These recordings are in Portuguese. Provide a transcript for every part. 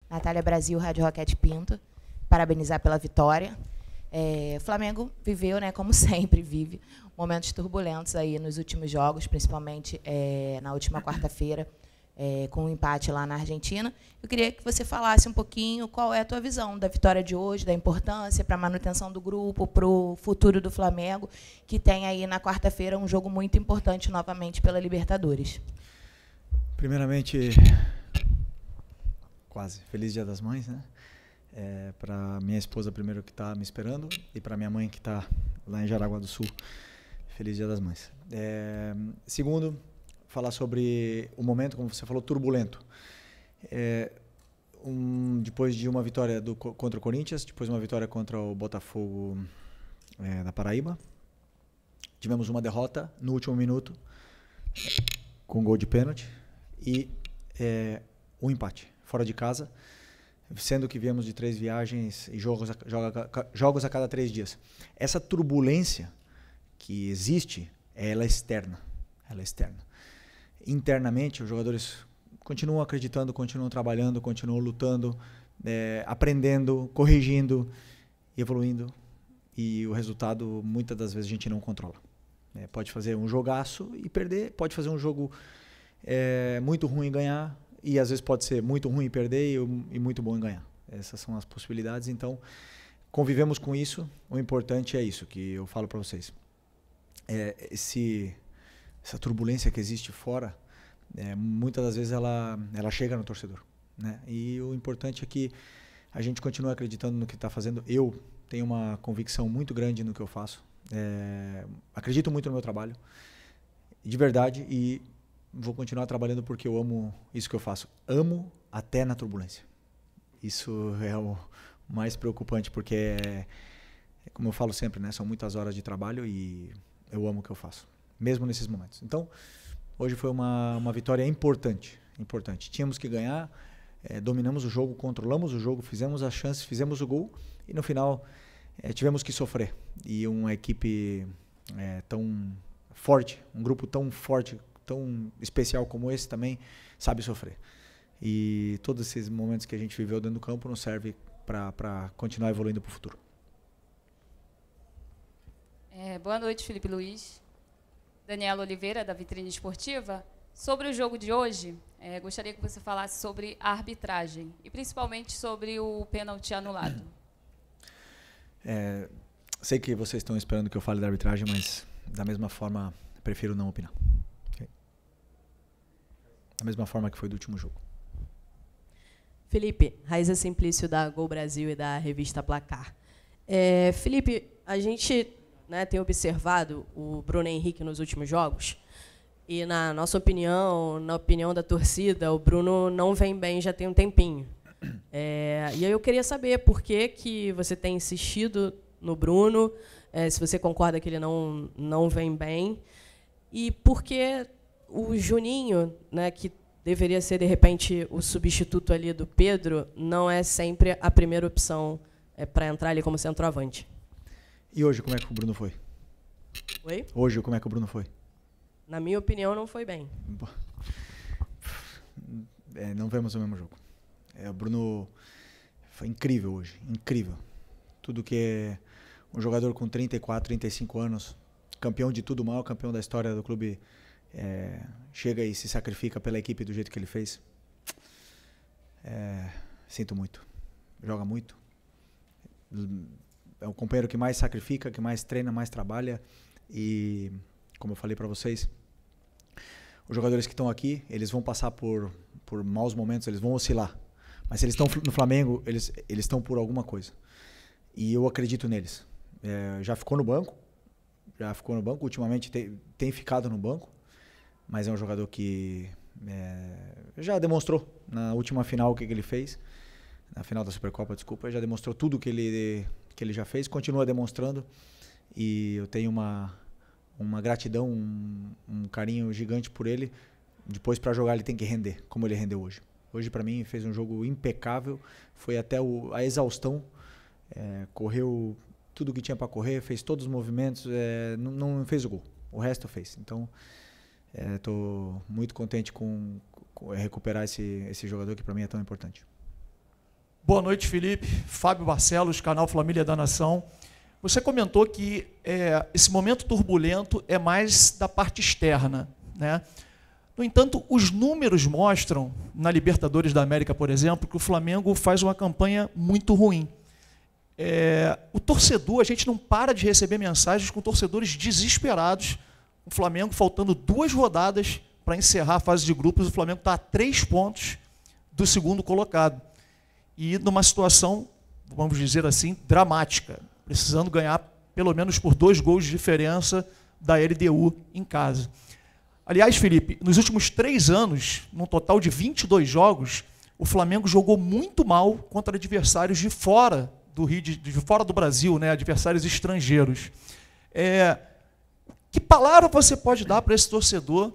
Natália Brasil, Rádio Roquete Pinto. Parabenizar pela vitória. O Flamengo viveu, né, como sempre vive, momentos turbulentos aí nos últimos jogos, principalmente na última quarta-feira, com um empate lá na Argentina. Eu queria que você falasse um pouquinho qual é a tua visão da vitória de hoje, da importância para a manutenção do grupo, para o futuro do Flamengo, que tem aí na quarta-feira um jogo muito importante novamente pela Libertadores. Primeiramente, quase Feliz Dia das Mães, né? Para minha esposa primeiro que está me esperando e para minha mãe que está lá em Jaraguá do Sul. Feliz Dia das Mães. Segundo, falar sobre o momento, como você falou, turbulento. Depois de uma vitória contra o Corinthians, depois uma vitória contra o Botafogo da Paraíba, tivemos uma derrota no último minuto com gol de pênalti e um empate fora de casa, sendo que viemos de 3 viagens e jogos a cada 3 dias. Essa turbulência que existe, ela é externa. Internamente, os jogadores continuam acreditando, continuam trabalhando, continuam lutando, aprendendo, corrigindo, evoluindo. E o resultado, muitas das vezes, a gente não controla. Pode fazer um jogaço e perder, pode fazer um jogo muito ruim e ganhar, e às vezes pode ser muito ruim e perder e muito bom em ganhar. Essas são as possibilidades. Então, convivemos com isso. O importante é isso que eu falo para vocês. Essa turbulência que existe fora, muitas das vezes ela chega no torcedor, né? E o importante é que a gente continue acreditando no que está fazendo. Eu tenho uma convicção muito grande no que eu faço. Acredito muito no meu trabalho, de verdade, e vou continuar trabalhando porque eu amo isso que eu faço. Amo até na turbulência. Isso é o mais preocupante, porque como eu falo sempre, né? São muitas horas de trabalho e eu amo o que eu faço, mesmo nesses momentos. Então, hoje foi uma vitória importante. Tínhamos que ganhar, dominamos o jogo, controlamos o jogo, fizemos as chances, fizemos o gol e no final tivemos que sofrer. E uma equipe tão forte, um grupo tão forte, tão especial como esse também sabe sofrer. E todos esses momentos que a gente viveu dentro do campo nos serve para continuar evoluindo para o futuro. Boa noite, Felipe Luiz. Daniela Oliveira, da Vitrine Esportiva. Sobre o jogo de hoje, gostaria que você falasse sobre a arbitragem e principalmente sobre o pênalti anulado. Sei que vocês estão esperando que eu fale da arbitragem, mas da mesma forma prefiro não opinar. Okay? Da mesma forma que foi do último jogo. Felipe, Raíza Simplício da Gol Brasil e da revista Placar. Felipe, a gente tem observado o Bruno Henrique nos últimos jogos e, na nossa opinião, na opinião da torcida, o Bruno não vem bem já tem um tempinho. E aí eu queria saber por que você tem insistido no Bruno, se você concorda que ele não vem bem, e por que o Juninho, que deveria ser, de repente, o substituto ali do Pedro, não é sempre a primeira opção para entrar ali como centroavante. E hoje, como é que o Bruno foi? Oi? Hoje, como é que o Bruno foi? Na minha opinião, não foi bem. Não vemos o mesmo jogo. O Bruno foi incrível hoje, incrível. Tudo que é um jogador com 34, 35 anos, campeão de tudo, o maior campeão da história do clube, chega e se sacrifica pela equipe do jeito que ele fez. Sinto muito. Joga muito. É o companheiro que mais sacrifica, que mais treina, mais trabalha. E, como eu falei para vocês, os jogadores que estão aqui, eles vão passar por maus momentos, eles vão oscilar. Mas se eles estão no Flamengo, eles estão por alguma coisa. E eu acredito neles. Já ficou no banco. Ultimamente tem ficado no banco. Mas é um jogador que já demonstrou na última final o que ele fez. Na final da Supercopa, desculpa. Já demonstrou tudo que ele já fez. Continua demonstrando. E eu tenho uma gratidão, um carinho gigante por ele. Depois, para jogar, ele tem que render, como ele rendeu hoje. Hoje, para mim, fez um jogo impecável. Foi até a exaustão. Correu tudo que tinha para correr, fez todos os movimentos. Não fez o gol. O resto fez. Então, estou muito contente com recuperar esse jogador que para mim é tão importante. Boa noite, Felipe. Fábio Barcelos, canal Família da Nação. Você comentou que esse momento turbulento é mais da parte externa, né? No entanto, os números mostram, na Libertadores da América, por exemplo, que o Flamengo faz uma campanha muito ruim. O torcedor, a gente não para de receber mensagens com torcedores desesperados. O Flamengo, faltando 2 rodadas para encerrar a fase de grupos, o Flamengo está a 3 pontos do segundo colocado. E numa situação, vamos dizer assim, dramática, precisando ganhar pelo menos por 2 gols de diferença da LDU em casa. Aliás, Felipe, nos últimos 3 anos, num total de 22 jogos, o Flamengo jogou muito mal contra adversários de fora do Rio, de fora do Brasil, né, adversários estrangeiros. Que palavra você pode dar para esse torcedor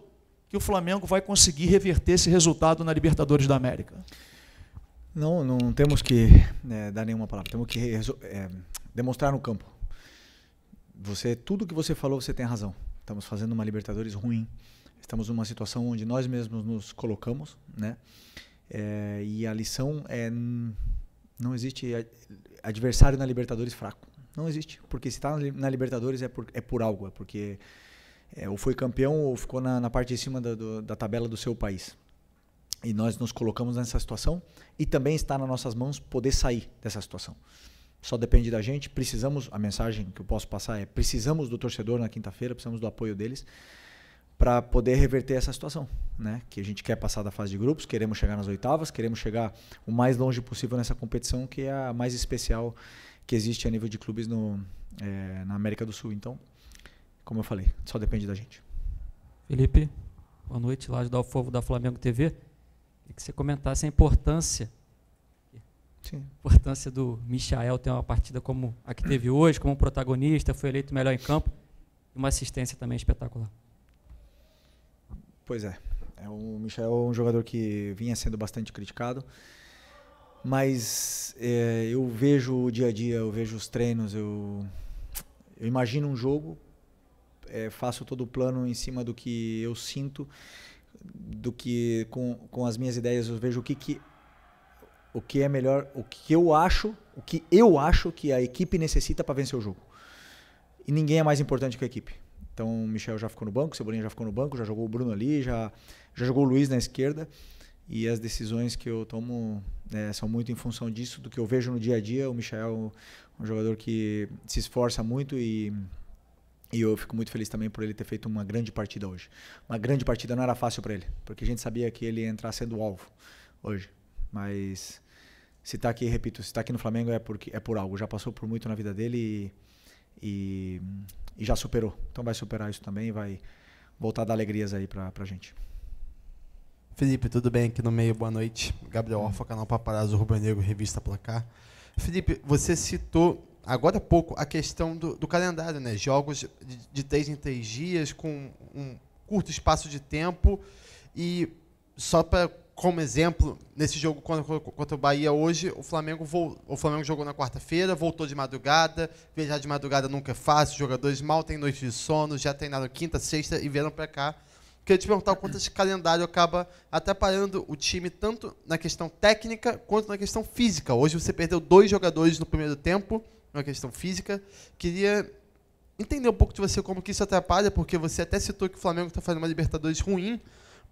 que o Flamengo vai conseguir reverter esse resultado na Libertadores da América? Não temos que dar nenhuma palavra, temos que demonstrar no campo. Tudo que você falou, você tem razão. Estamos fazendo uma Libertadores ruim. Estamos numa situação onde nós mesmos nos colocamos, né? E a lição não existe adversário na Libertadores fraco. Não existe, porque se está na Libertadores é por algo, porque ou foi campeão ou ficou na parte de cima da tabela do seu país. E nós nos colocamos nessa situação e também está nas nossas mãos poder sair dessa situação. Só depende da gente, a mensagem que eu posso passar é: precisamos do torcedor na quinta-feira, precisamos do apoio deles para poder reverter essa situação, né? Que a gente quer passar da fase de grupos, queremos chegar nas oitavas, queremos chegar o mais longe possível nessa competição, que é a mais especial que existe a nível de clubes na América do Sul. Então, como eu falei, só depende da gente. Felipe, boa noite, lá do Alfovo da Flamengo TV. Queria que você comentasse a importância do Michael ter uma partida como a que teve hoje, como protagonista, foi eleito o melhor em campo, e uma assistência também espetacular. Pois é. O Michael é um jogador que vinha sendo bastante criticado, mas eu vejo o dia a dia, eu vejo os treinos, eu imagino um jogo, faço todo o plano em cima do que eu sinto, do que com as minhas ideias eu vejo o que é melhor, o que eu acho que a equipe necessita para vencer o jogo. E ninguém é mais importante que a equipe. Então o Michel já ficou no banco, o Cebolinha já ficou no banco, já jogou o Bruno ali, já jogou o Luiz na esquerda. E as decisões que eu tomo são muito em função disso, do que eu vejo no dia a dia. O Michael é um jogador que se esforça muito e eu fico muito feliz também por ele ter feito uma grande partida hoje. Uma grande partida não era fácil para ele, porque a gente sabia que ele ia entrar sendo alvo hoje. Mas se está aqui, repito, se está aqui no Flamengo é por algo. Já passou por muito na vida dele e já superou. Então vai superar isso também e vai voltar a dar alegrias aí pra gente. Felipe, tudo bem? Aqui no meio, boa noite. Gabriel Orfa, canal Paparazzo Rubro Negro, Revista Placar. Felipe, você citou agora há pouco a questão do calendário, né? Jogos de 3 em 3 dias, com um curto espaço de tempo. E só como exemplo, nesse jogo contra o Bahia hoje, o Flamengo jogou na quarta-feira, voltou de madrugada. Viajar de madrugada nunca é fácil, os jogadores mal têm noite de sono, já treinaram quinta, sexta e vieram para cá. Queria te perguntar o quanto esse calendário acaba atrapalhando o time, tanto na questão técnica quanto na questão física. Hoje você perdeu 2 jogadores no primeiro tempo, na questão física. Queria entender um pouco de você como que isso atrapalha, porque você até citou que o Flamengo está fazendo uma Libertadores ruim,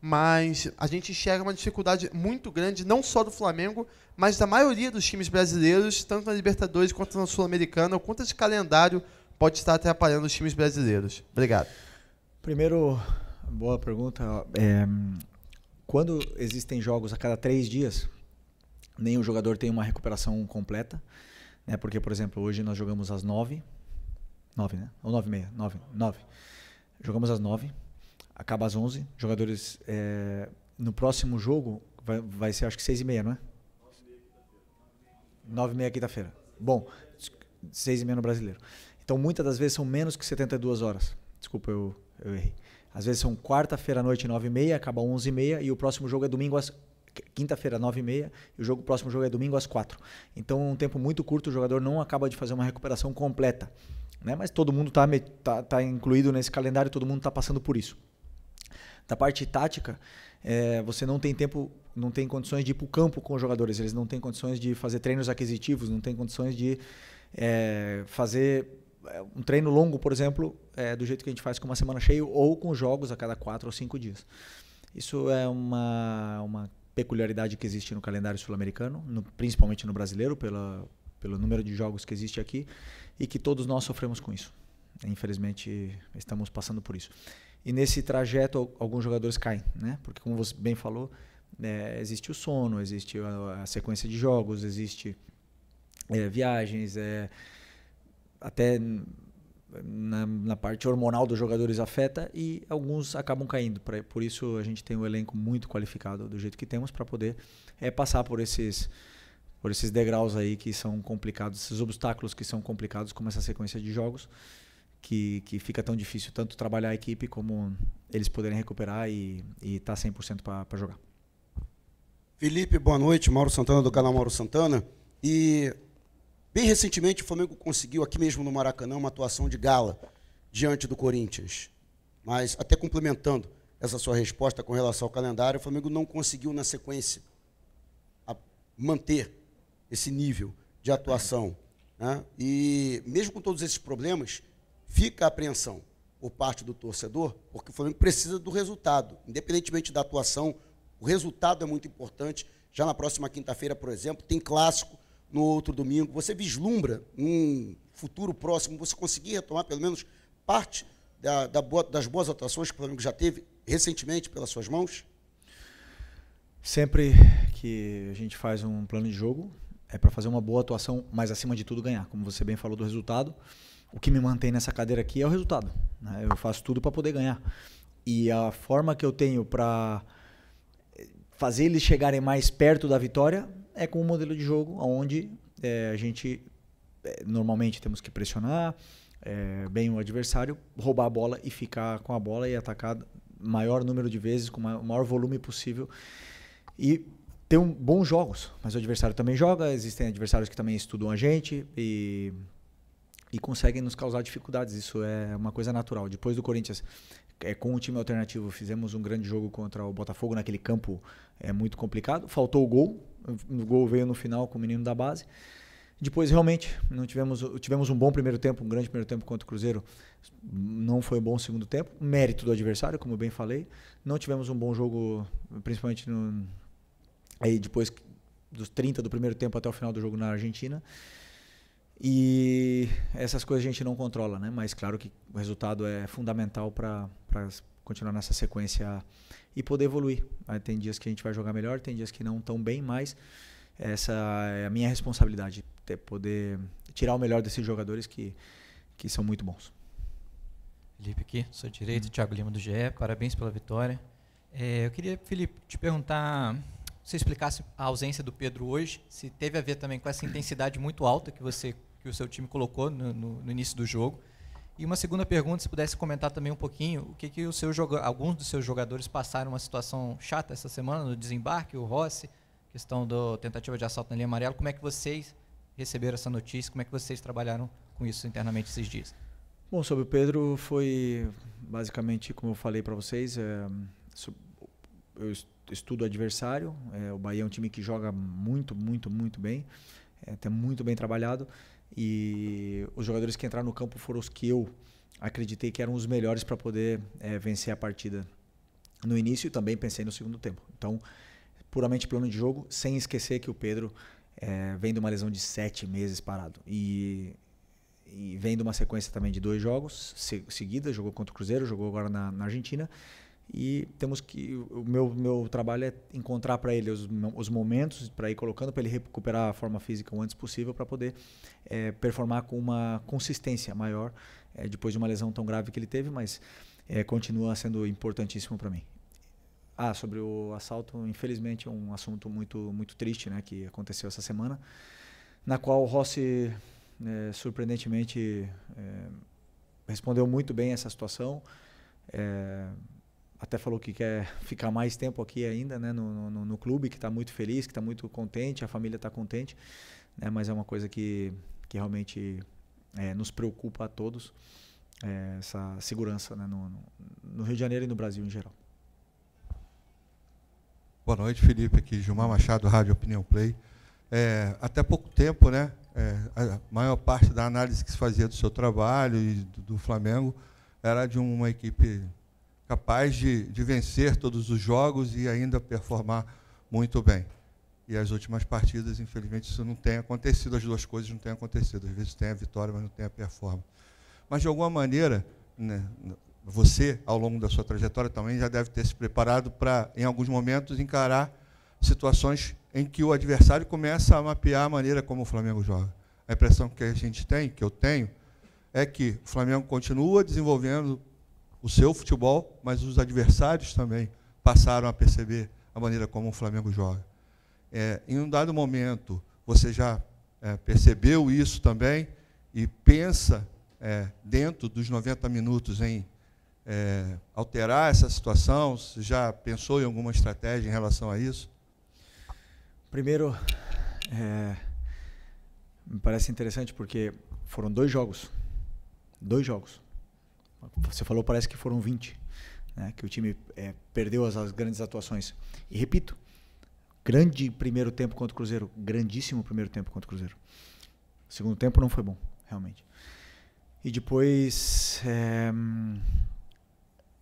mas a gente enxerga uma dificuldade muito grande, não só do Flamengo, mas da maioria dos times brasileiros, tanto na Libertadores quanto na Sul-Americana. O quanto esse calendário pode estar atrapalhando os times brasileiros? Obrigado. Primeiro, boa pergunta. Quando existem jogos a cada 3 dias, nenhum jogador tem uma recuperação completa, né? Porque, por exemplo, hoje nós jogamos às 9, né? Ou 9h30, 9. Jogamos às 9. Acaba às 11, jogadores no próximo jogo vai ser acho que 6h30, não é? 9h30 quinta-feira. Bom, 6h30 no Brasileiro. Então muitas das vezes são menos que 72 horas. Desculpa, eu errei. Às vezes são quarta-feira à noite 9h30, acaba 11h30 e o próximo jogo é domingo quinta-feira 9h30 e o próximo jogo é domingo às 4h. Então é um tempo muito curto, o jogador não acaba de fazer uma recuperação completa, né? Mas todo mundo tá incluído nesse calendário, todo mundo está passando por isso. Da parte tática, você não tem tempo, não tem condições de ir para o campo com os jogadores, eles não têm condições de fazer treinos aquisitivos, não têm condições de fazer um treino longo, por exemplo, do jeito que a gente faz com uma semana cheia ou com jogos a cada 4 ou 5 dias. Isso é uma peculiaridade que existe no calendário sul-americano, principalmente no brasileiro, pelo número de jogos que existe aqui, e que todos nós sofremos com isso. Infelizmente, estamos passando por isso. E nesse trajeto, alguns jogadores caem, né? Porque, como você bem falou, existe o sono, existe a sequência de jogos, existe viagens, até na parte hormonal dos jogadores afeta, e alguns acabam caindo. Por isso, a gente tem um elenco muito qualificado do jeito que temos para poder passar por esses degraus aí que são complicados, esses obstáculos que são complicados, como essa sequência de jogos, que fica tão difícil tanto trabalhar a equipe como eles poderem recuperar e estar 100% para jogar. Felipe, boa noite. Mauro Santana, do canal Mauro Santana. E bem recentemente o Flamengo conseguiu aqui mesmo no Maracanã uma atuação de gala diante do Corinthians. Mas até complementando essa sua resposta com relação ao calendário, o Flamengo não conseguiu na sequência manter esse nível de atuação, né? E mesmo com todos esses problemas, fica a apreensão por parte do torcedor, porque o Flamengo precisa do resultado. Independentemente da atuação, o resultado é muito importante. Já na próxima quinta-feira, por exemplo, tem clássico, no outro domingo. Você vislumbra um futuro próximo, você conseguir retomar pelo menos parte das boas atuações que o Flamengo já teve recentemente pelas suas mãos? Sempre que a gente faz um plano de jogo, é para fazer uma boa atuação, mas acima de tudo ganhar. Como você bem falou do resultado, o que me mantém nessa cadeira aqui é o resultado, né? Eu faço tudo para poder ganhar. E a forma que eu tenho para fazer eles chegarem mais perto da vitória é com um modelo de jogo onde a gente normalmente temos que pressionar bem o adversário, roubar a bola e ficar com a bola e atacar o maior número de vezes, com o maior volume possível. E ter bons jogos, mas o adversário também joga, existem adversários que também estudam a gente e conseguem nos causar dificuldades. Isso é uma coisa natural. Depois do Corinthians, com o time alternativo, fizemos um grande jogo contra o Botafogo naquele campo muito complicado. Faltou o gol. O gol veio no final com o menino da base. Depois, realmente, não tivemos um bom primeiro tempo, um grande primeiro tempo contra o Cruzeiro. Não foi um bom segundo tempo. Mérito do adversário, como eu bem falei. Não tivemos um bom jogo, principalmente aí depois dos 30 do primeiro tempo até o final do jogo na Argentina. E essas coisas a gente não controla, né? Mas claro que o resultado é fundamental para continuar nessa sequência e poder evoluir. Aí tem dias que a gente vai jogar melhor, tem dias que não tão bem, mas essa é a minha responsabilidade, poder tirar o melhor desses jogadores que são muito bons. Felipe aqui, sou direito, Thiago Lima do GE, parabéns pela vitória. Eu queria, Felipe, te perguntar, se você explicasse a ausência do Pedro hoje, se teve a ver também com essa intensidade muito alta que o seu time colocou no início do jogo. E uma segunda pergunta, se pudesse comentar também um pouquinho, o que alguns dos seus jogadores passaram uma situação chata essa semana no desembarque, o Rossi, questão da tentativa de assalto na linha amarela. Como é que vocês receberam essa notícia? Como é que vocês trabalharam com isso internamente esses dias? Bom, sobre o Pedro, foi basicamente, como eu falei para vocês, eu estudo o adversário. O Bahia é um time que joga muito, muito, muito bem, tem muito bem trabalhado. E os jogadores que entraram no campo foram os que eu acreditei que eram os melhores para poder vencer a partida no início, e também pensei no segundo tempo. Então, puramente plano de jogo, sem esquecer que o Pedro vem de uma lesão de 7 meses parado. E vem de uma sequência também de 2 jogos seguidas, jogou contra o Cruzeiro, jogou agora na Argentina. E temos que o meu trabalho é encontrar para ele os momentos para ir colocando, para ele recuperar a forma física o antes possível, para poder performar com uma consistência maior depois de uma lesão tão grave que ele teve, mas continua sendo importantíssimo para mim. Sobre o assalto, infelizmente é um assunto muito, muito triste, né, que aconteceu essa semana, na qual o Rossi surpreendentemente respondeu muito bem essa situação. Até falou que quer ficar mais tempo aqui ainda, né, no clube, que está muito feliz, que está muito contente, a família está contente, né, mas é uma coisa que realmente nos preocupa a todos, essa segurança, né, no Rio de Janeiro e no Brasil em geral. Boa noite, Felipe. Aqui, Gilmar Machado, Rádio Opinião Play. Até pouco tempo, né, a maior parte da análise que se fazia do seu trabalho e do Flamengo era de uma equipe capaz de vencer todos os jogos e ainda performar muito bem. E as últimas partidas, infelizmente, isso não tem acontecido, as duas coisas não têm acontecido. Às vezes tem a vitória, mas não tem a performance. Mas, de alguma maneira, né, você, ao longo da sua trajetória, também já deve ter se preparado para, em alguns momentos, encarar situações em que o adversário começa a mapear a maneira como o Flamengo joga. A impressão que a gente tem, que eu tenho, é que o Flamengo continua desenvolvendo o seu futebol, mas os adversários também passaram a perceber a maneira como o Flamengo joga. Em um dado momento, você já percebeu isso também e pensa, dentro dos 90 minutos, em alterar essa situação? Você já pensou em alguma estratégia em relação a isso? Primeiro, me parece interessante porque foram 2 jogos. 2 jogos. Você falou, parece que foram 20, né, que o time perdeu as grandes atuações. E repito, grande primeiro tempo contra o Cruzeiro, grandíssimo primeiro tempo contra o Cruzeiro. O segundo tempo não foi bom, realmente. E depois,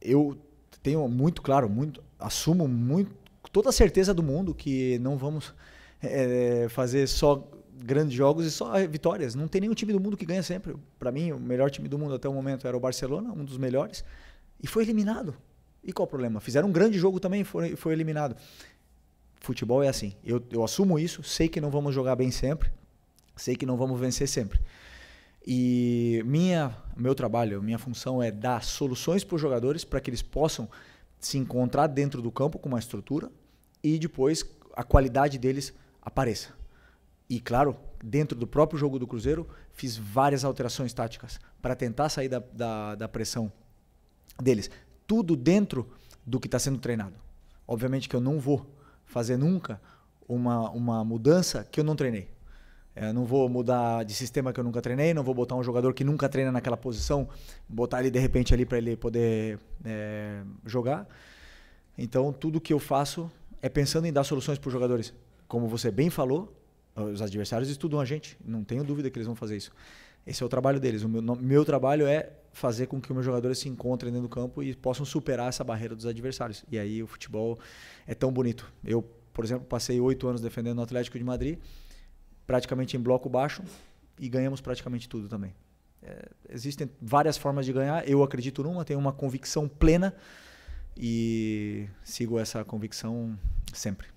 eu tenho muito claro, assumo toda a certeza do mundo que não vamos fazer só grandes jogos e só vitórias. Não tem nenhum time do mundo que ganha sempre. Para mim, o melhor time do mundo até o momento era o Barcelona, um dos melhores, e foi eliminado. E qual o problema? Fizeram um grande jogo também, foi eliminado. Futebol é assim. Eu assumo isso, sei que não vamos jogar bem sempre, sei que não vamos vencer sempre. E meu trabalho, minha função é dar soluções para os jogadores para que eles possam se encontrar dentro do campo com uma estrutura e depois a qualidade deles apareça. E, claro, dentro do próprio jogo do Cruzeiro, fiz várias alterações táticas para tentar sair da pressão deles. Tudo dentro do que está sendo treinado. Obviamente que eu não vou fazer nunca uma mudança que eu não treinei. Não vou mudar de sistema que eu nunca treinei, não vou botar um jogador que nunca treina naquela posição, botar ele de repente ali para ele poder jogar. Então, tudo que eu faço é pensando em dar soluções para os jogadores. Como você bem falou, os adversários estudam a gente, não tenho dúvida que eles vão fazer isso. Esse é o trabalho deles. O meu trabalho é fazer com que os meus jogadores se encontrem dentro do campo e possam superar essa barreira dos adversários. E aí o futebol é tão bonito. Eu, por exemplo, passei 8 anos defendendo o Atlético de Madrid, praticamente em bloco baixo, e ganhamos praticamente tudo também. Existem várias formas de ganhar, eu acredito numa, tenho uma convicção plena e sigo essa convicção sempre.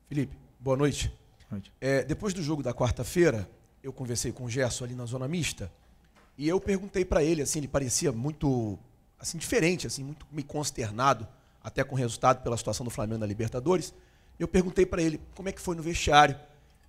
Felipe, boa noite. Boa noite. Depois do jogo da quarta-feira, eu conversei com o Gerson ali na zona mista e eu perguntei para ele, assim, ele parecia muito assim, diferente, assim, muito meio consternado, até com o resultado pela situação do Flamengo na Libertadores. Eu perguntei para ele como é que foi no vestiário.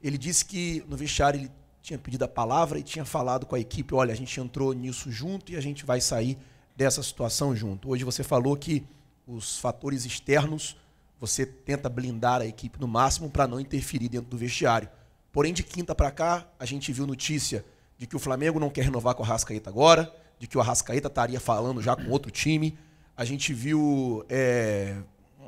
Ele disse que no vestiário ele tinha pedido a palavra e tinha falado com a equipe, olha, a gente entrou nisso junto e a gente vai sair dessa situação junto. Hoje você falou que os fatores externos, você tenta blindar a equipe no máximo para não interferir dentro do vestiário. Porém, de quinta para cá, a gente viu notícia de que o Flamengo não quer renovar com o Arrascaeta agora, de que o Arrascaeta estaria falando já com outro time. A gente viu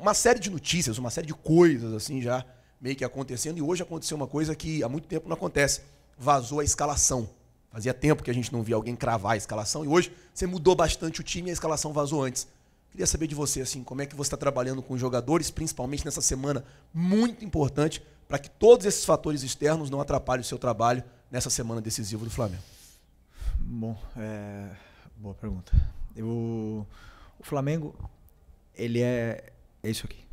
uma série de notícias, uma série de coisas assim já meio que acontecendo, e hoje aconteceu uma coisa que há muito tempo não acontece. Vazou a escalação. Fazia tempo que a gente não via alguém cravar a escalação, e hoje você mudou bastante o time e a escalação vazou antes. Queria saber de você, assim, como é que você está trabalhando com os jogadores, principalmente nessa semana muito importante, para que todos esses fatores externos não atrapalhem o seu trabalho nessa semana decisiva do Flamengo. Bom, boa pergunta. O Flamengo, ele é isso aqui.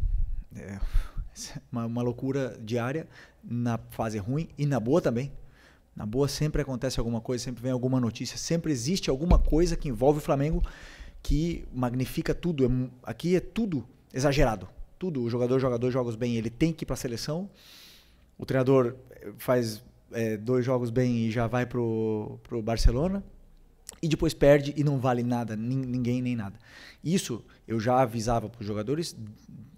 Uma loucura diária na fase ruim e na boa também. Na boa sempre acontece alguma coisa, sempre vem alguma notícia, sempre existe alguma coisa que envolve o Flamengo que magnifica tudo. Aqui é tudo exagerado. Tudo. O jogador joga 2 jogos bem, ele tem que ir para a seleção. O treinador faz 2 jogos bem e já vai pro Barcelona. E depois perde e não vale nada, ninguém nem nada. Isso eu já avisava para os jogadores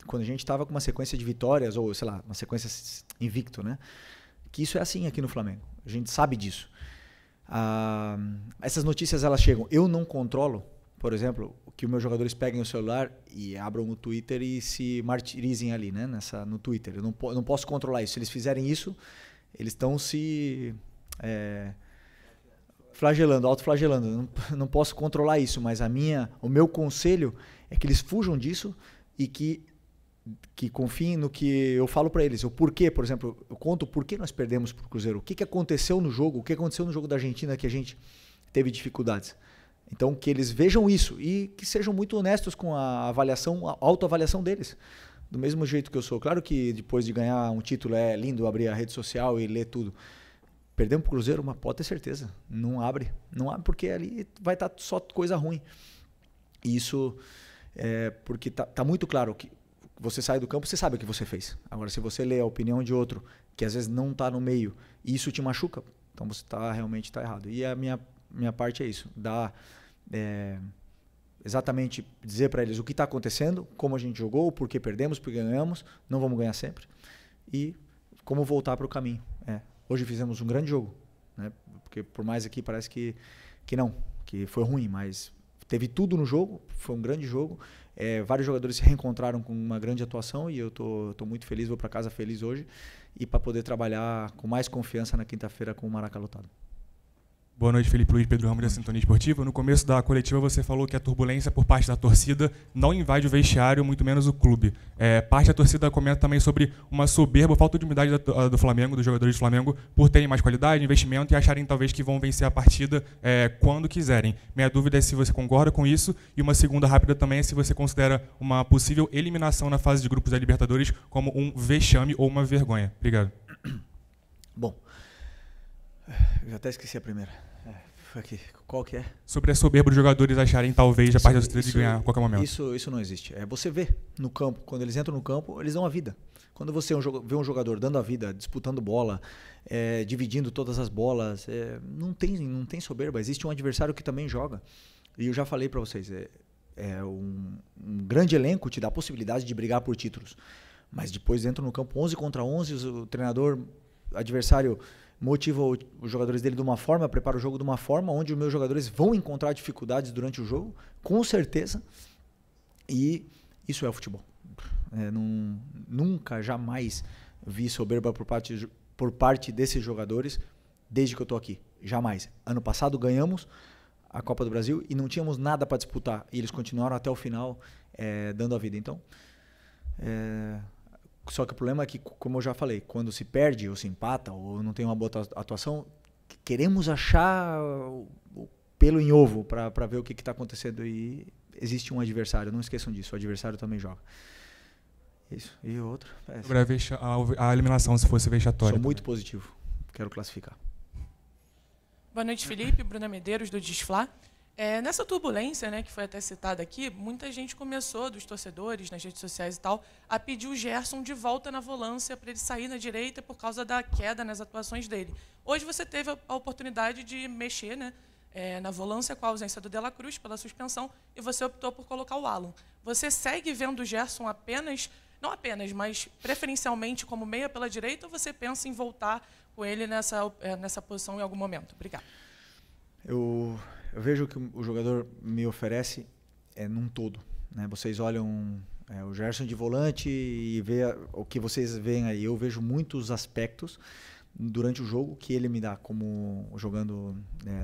quando a gente estava com uma sequência de vitórias, ou sei lá, uma sequência invicto, né? Que isso é assim aqui no Flamengo. A gente sabe disso. Essas notícias, elas chegam. Eu não controlo, por exemplo, que os meus jogadores peguem o celular e abram o Twitter e se martirizem ali, né? No Twitter. Eu não posso controlar isso. Se eles fizerem isso, eles estão se flagelando, autoflagelando. Eu não posso controlar isso, mas o meu conselho é que eles fujam disso e que confiem no que eu falo para eles. O porquê, por exemplo, eu conto o porquê nós perdemos para o Cruzeiro. O que aconteceu no jogo, o que aconteceu no jogo da Argentina que a gente teve dificuldades. Então, que eles vejam isso e que sejam muito honestos com a avaliação, a autoavaliação deles. Do mesmo jeito que eu sou. Claro que depois de ganhar um título é lindo abrir a rede social e ler tudo. Perdemos para o Cruzeiro, mas pode ter certeza. Não abre porque ali vai estar só coisa ruim. E isso porque tá muito claro que você sai do campo, você sabe o que você fez. Agora, se você lê a opinião de outro, que às vezes não está no meio, e isso te machuca, então você realmente está errado. E a minha parte é isso. Exatamente dizer para eles o que está acontecendo, como a gente jogou, por que perdemos, por que ganhamos, não vamos ganhar sempre. E como voltar para o caminho. Hoje fizemos um grande jogo, né? Porque por mais aqui parece que não, que foi ruim, mas teve tudo no jogo, foi um grande jogo. Vários jogadores se reencontraram com uma grande atuação e eu tô muito feliz, vou para casa feliz hoje e para poder trabalhar com mais confiança na quinta-feira com o Maracanã lotado. Boa noite, Felipe Luiz, Pedro Ramos da Sintonia Esportiva. No começo da coletiva você falou que a turbulência por parte da torcida não invade o vestiário, muito menos o clube. Parte da torcida comenta também sobre uma soberba, falta de humildade do Flamengo, dos jogadores do Flamengo, por terem mais qualidade, investimento e acharem talvez que vão vencer a partida quando quiserem. Minha dúvida é se você concorda com isso e uma segunda rápida também é se você considera uma possível eliminação na fase de grupos da Libertadores como um vexame ou uma vergonha. Obrigado. Bom, eu já até esqueci a primeira. Foi aqui. Qual que é? Sobre a soberba dos jogadores acharem talvez a parte da torcida de ganhar a qualquer momento. Isso não existe. Você vê no campo, quando eles entram no campo, eles dão a vida. Quando você vê um jogador dando a vida, disputando bola, dividindo todas as bolas, não tem soberba. Existe um adversário que também joga. E eu já falei para vocês, um grande elenco te dá a possibilidade de brigar por títulos. Mas depois entram no campo 11 contra 11, o treinador adversário motiva os jogadores dele de uma forma, prepara o jogo de uma forma onde os meus jogadores vão encontrar dificuldades durante o jogo, com certeza. E isso é o futebol. Nunca, jamais vi soberba por parte desses jogadores desde que eu estou aqui. Jamais. Ano passado ganhamos a Copa do Brasil e não tínhamos nada para disputar. E eles continuaram até o final dando a vida. Então, só que o problema é que, como eu já falei, quando se perde ou se empata ou não tem uma boa atuação, queremos achar o pelo em ovo para ver o que está acontecendo. E existe um adversário, não esqueçam disso, o adversário também joga. Isso. E o outro? Sobre a eliminação, se fosse vexatória. Sou muito positivo, quero classificar. Boa noite, Felipe. Bruna Medeiros, do Desflá. Nessa turbulência, né, que foi até citada aqui, muita gente começou, dos torcedores, nas redes sociais e tal, a pedir o Gerson de volta na volância para ele sair na direita por causa da queda nas atuações dele. Hoje você teve a oportunidade de mexer, né, na volância com a ausência do De La Cruz pela suspensão e você optou por colocar o Alan. Você segue vendo o Gerson não apenas, mas preferencialmente como meia pela direita ou você pensa em voltar com ele nessa posição em algum momento? Obrigado. Eu vejo que o jogador me oferece num todo, né? Vocês olham o Gerson de volante e vê o que vocês veem aí. Eu vejo muitos aspectos durante o jogo que ele me dá, como jogando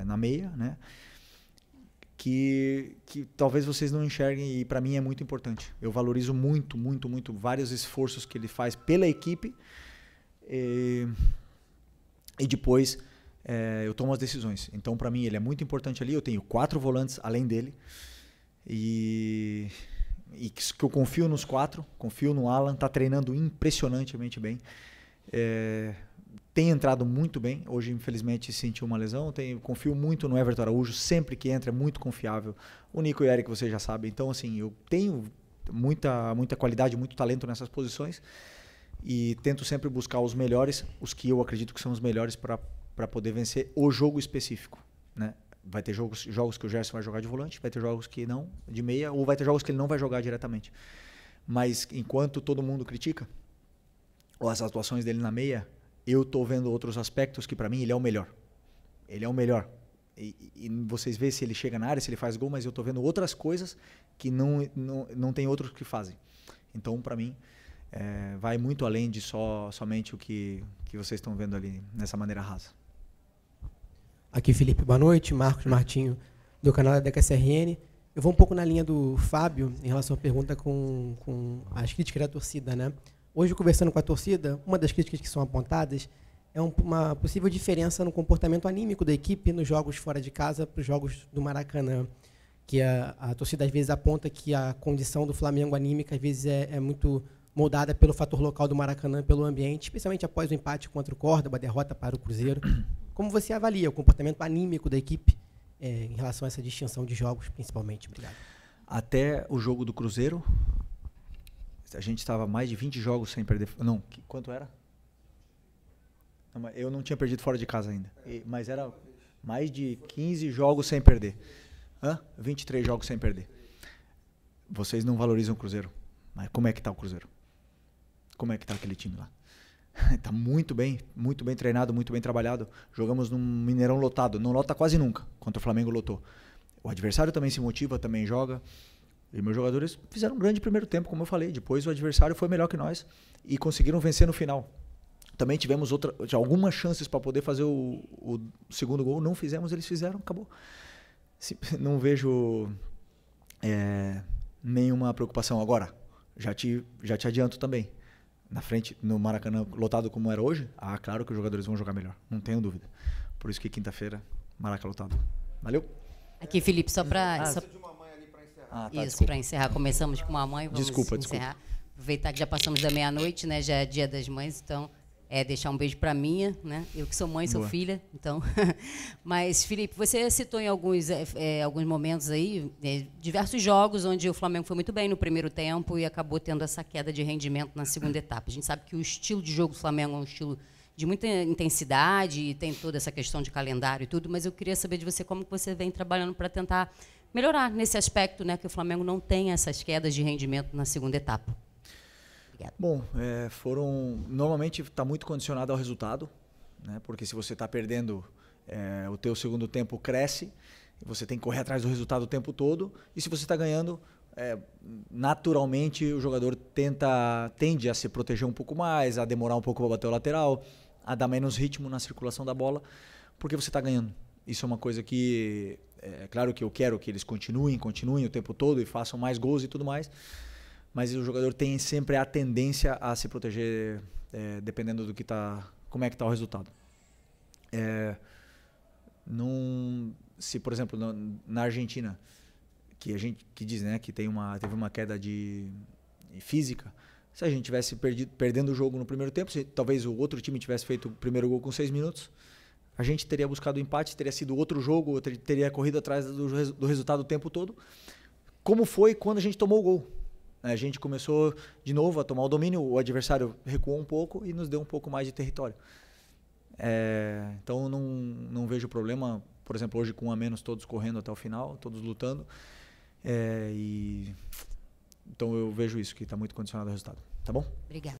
na meia, né? Que talvez vocês não enxerguem e para mim é muito importante. Eu valorizo muito, muito, muito vários esforços que ele faz pela equipe e depois eu tomo as decisões. Então, para mim, ele é muito importante ali. Eu tenho 4 volantes além dele. E que eu confio nos 4. Confio no Alan. Está treinando impressionantemente bem. Tem entrado muito bem. Hoje, infelizmente, sentiu uma lesão. Confio muito no Everton Araújo. Sempre que entra, é muito confiável. O Nico e o Eric, vocês já sabem. Então, assim, eu tenho muita qualidade, muito talento nessas posições. E tento sempre buscar os melhores, os que eu acredito que são os melhores para poder vencer o jogo específico, né? Vai ter jogos que o Gerson vai jogar de volante, vai ter jogos que não, de meia, ou vai ter jogos que ele não vai jogar diretamente. Mas enquanto todo mundo critica as atuações dele na meia, eu estou vendo outros aspectos que para mim ele é o melhor. Ele é o melhor. e vocês veem se ele chega na área, se ele faz gol, mas eu estou vendo outras coisas que não tem outros que fazem. Então, para mim, vai muito além de somente o que vocês estão vendo ali nessa maneira rasa. Aqui, Felipe, boa noite. Marcos Martinho, do canal da DKSRN. Eu vou um pouco na linha do Fábio em relação à pergunta com as críticas da torcida, né? Hoje, conversando com a torcida, uma das críticas que são apontadas é uma possível diferença no comportamento anímico da equipe nos jogos fora de casa para os jogos do Maracanã. Que a torcida, às vezes, aponta que a condição do Flamengo anímica, às vezes, é muito moldada pelo fator local do Maracanã, pelo ambiente, especialmente após o empate contra o Córdoba, a derrota para o Cruzeiro. Como você avalia o comportamento anímico da equipe em relação a essa distinção de jogos, principalmente? Obrigado. Até o jogo do Cruzeiro, a gente estava mais de 20 jogos sem perder. Não, quanto era? Não, eu não tinha perdido fora de casa ainda. Mas era mais de 15 jogos sem perder. 23 jogos sem perder. Vocês não valorizam o Cruzeiro. Mas como é que está o Cruzeiro? Como é que está aquele time lá? Está muito bem treinado, muito bem trabalhado. Jogamos num Mineirão lotado. Não lota quase nunca, contra o Flamengo lotou. O adversário também se motiva, também joga. E meus jogadores fizeram um grande primeiro tempo, como eu falei. Depois o adversário foi melhor que nós e conseguiram vencer no final. Também tivemos algumas chances para poder fazer o segundo gol. Não fizemos, eles fizeram, acabou. Não vejo nenhuma preocupação. Agora, já te adianto também. Na frente, no Maracanã, lotado como era hoje, claro que os jogadores vão jogar melhor. Não tenho dúvida. Por isso que quinta-feira, Maracanã lotado. Valeu? Aqui, Felipe, só para... Isso, para encerrar. Começamos com uma mãe, vamos encerrar. Aproveitar que já passamos da meia-noite, né? Já é Dia das Mães, então... deixar um beijo para minha, né? Eu que sou mãe, sou filha, então. Mas, Felipe, você citou em alguns momentos aí diversos jogos onde o Flamengo foi muito bem no primeiro tempo e acabou tendo essa queda de rendimento na segunda etapa. A gente sabe que o estilo de jogo do Flamengo é um estilo de muita intensidade e tem toda essa questão de calendário e tudo, mas eu queria saber de você como que você vem trabalhando para tentar melhorar nesse aspecto, né? Que o Flamengo não tem essas quedas de rendimento na segunda etapa. Bom, normalmente está muito condicionado ao resultado, né? Porque se você está perdendo, o teu segundo tempo cresce, você tem que correr atrás do resultado o tempo todo, e se você está ganhando, naturalmente o jogador tende a se proteger um pouco mais, a demorar um pouco para bater o lateral, a dar menos ritmo na circulação da bola, porque você está ganhando. Isso é uma coisa que, claro que eu quero que eles continuem o tempo todo e façam mais gols e tudo mais, mas o jogador tem sempre a tendência a se proteger dependendo do que como é que está o resultado. Se, por exemplo, na Argentina, que diz, né, que teve uma queda de física, se a gente tivesse perdendo o jogo no primeiro tempo, se talvez o outro time tivesse feito o primeiro gol com 6 minutos, a gente teria buscado o empate, teria sido outro jogo, teria corrido atrás do resultado o tempo todo, como foi quando a gente tomou o gol. A gente começou de novo a tomar o domínio, o adversário recuou um pouco e nos deu um pouco mais de território. Então não vejo problema, por exemplo, hoje com um a menos, todos correndo até o final, todos lutando. Então eu vejo isso, que está muito condicionado ao resultado. Tá bom? Obrigada.